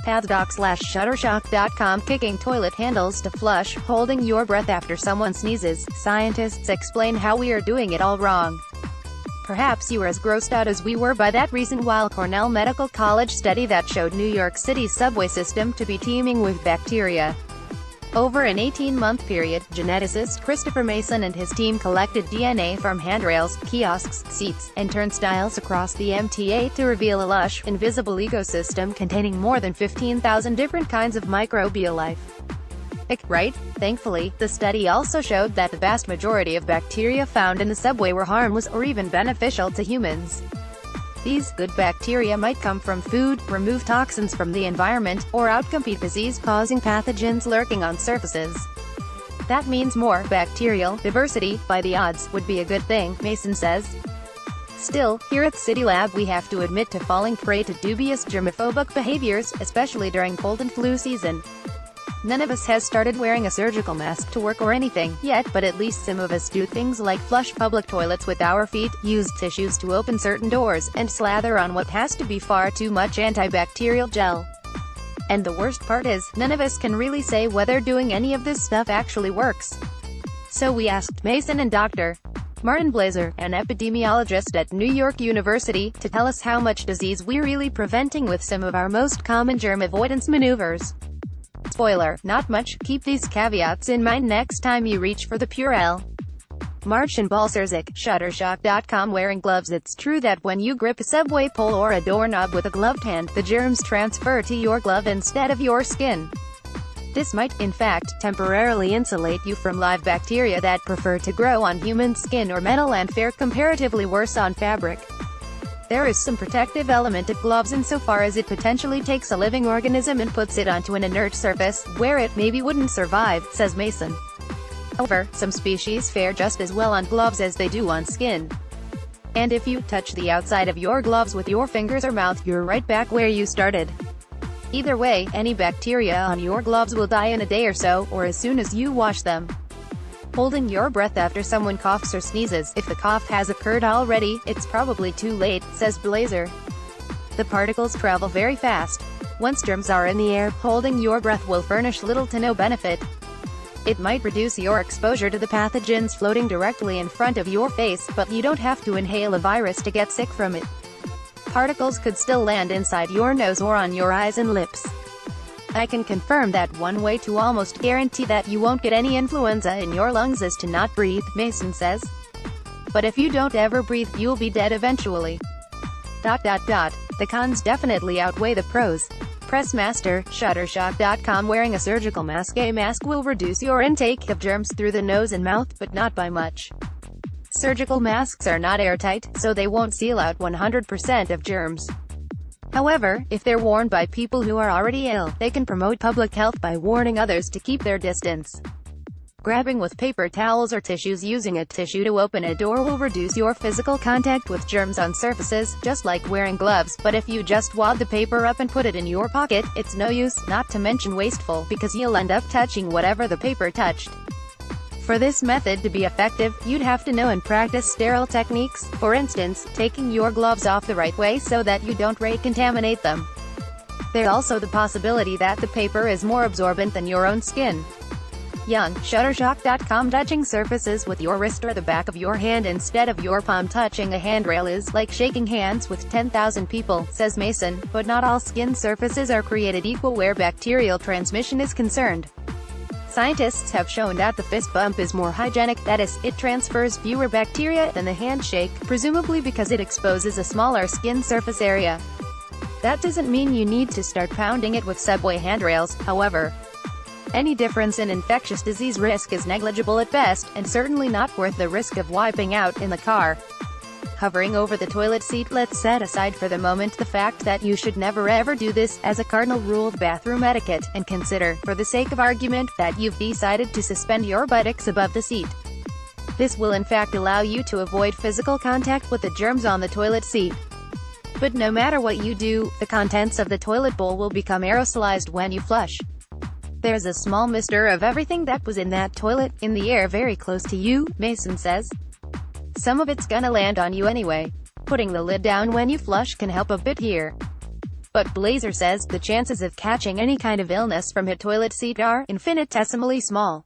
Shuttershock.com Kicking toilet handles to flush, holding your breath after someone sneezes. Scientists explain how we are doing it all wrong. Perhaps you were as grossed out as we were by that recent Weill Cornell Medical College study that showed New York City's subway system to be teeming with bacteria. Over an 18-month period, geneticist Christopher Mason and his team collected DNA from handrails, kiosks, seats, and turnstiles across the MTA to reveal a lush, invisible ecosystem containing more than 15,000 different kinds of microbial life. Right? Thankfully, the study also showed that the vast majority of bacteria found in the subway were harmless or even beneficial to humans. These good bacteria might come from food, remove toxins from the environment, or outcompete disease-causing pathogens lurking on surfaces. That means more bacterial diversity, by the odds, would be a good thing, Mason says. Still, here at City Lab we have to admit to falling prey to dubious germophobic behaviors, especially during cold and flu season. None of us has started wearing a surgical mask to work or anything yet, but at least some of us do things like flush public toilets with our feet, use tissues to open certain doors, and slather on what has to be far too much antibacterial gel. And the worst part is, none of us can really say whether doing any of this stuff actually works. So we asked Mason and Dr. Martin Blazer, an epidemiologist at New York University, to tell us how much disease we're really preventing with some of our most common germ avoidance maneuvers. Spoiler, not much. Keep these caveats in mind next time you reach for the Purell. Marcin Balcerzik, Shuttershock.com Wearing gloves. It's true that when you grip a subway pole or a doorknob with a gloved hand, the germs transfer to your glove instead of your skin. This might, in fact, temporarily insulate you from live bacteria that prefer to grow on human skin or metal and fare comparatively worse on fabric. There is some protective element of gloves insofar as it potentially takes a living organism and puts it onto an inert surface, where it maybe wouldn't survive, says Mason. However, some species fare just as well on gloves as they do on skin. And if you touch the outside of your gloves with your fingers or mouth, you're right back where you started. Either way, any bacteria on your gloves will die in a day or so, or as soon as you wash them. Holding your breath after someone coughs or sneezes. If the cough has occurred already, it's probably too late, says Blazer. The particles travel very fast. Once germs are in the air, holding your breath will furnish little to no benefit. It might reduce your exposure to the pathogens floating directly in front of your face, but you don't have to inhale a virus to get sick from it. Particles could still land inside your nose or on your eyes and lips. I can confirm that one way to almost guarantee that you won't get any influenza in your lungs is to not breathe, Mason says. But if you don't ever breathe, you'll be dead eventually. The cons definitely outweigh the pros. Pressmaster, Shuttershock.com Wearing a surgical mask. A mask will reduce your intake of germs through the nose and mouth, but not by much. Surgical masks are not airtight, so they won't seal out 100% of germs. However, if they're worn by people who are already ill, they can promote public health by warning others to keep their distance. Grabbing with paper towels or tissues. Using a tissue to open a door will reduce your physical contact with germs on surfaces, just like wearing gloves, but if you just wad the paper up and put it in your pocket, it's no use, not to mention wasteful, because you'll end up touching whatever the paper touched. For this method to be effective, you'd have to know and practice sterile techniques, for instance, taking your gloves off the right way so that you don't recontaminate them. There's also the possibility that the paper is more absorbent than your own skin. Young, Shuttershock.com Touching surfaces with your wrist or the back of your hand instead of your palm. Touching a handrail is like shaking hands with 10,000 people, says Mason, but not all skin surfaces are created equal where bacterial transmission is concerned. Scientists have shown that the fist bump is more hygienic, that is, it transfers fewer bacteria than the handshake, presumably because it exposes a smaller skin surface area. That doesn't mean you need to start pounding it with subway handrails, however. Any difference in infectious disease risk is negligible at best, and certainly not worth the risk of wiping out in the car. Hovering over the toilet seat. Let's set aside for the moment the fact that you should never ever do this as a cardinal rule of bathroom etiquette, and consider, for the sake of argument, that you've decided to suspend your buttocks above the seat. This will in fact allow you to avoid physical contact with the germs on the toilet seat. But no matter what you do, the contents of the toilet bowl will become aerosolized when you flush. There's a small mister of everything that was in that toilet, in the air very close to you, Mason says. Some of it's gonna land on you anyway. Putting the lid down when you flush can help a bit here. But Blazer says, the chances of catching any kind of illness from a toilet seat are infinitesimally small.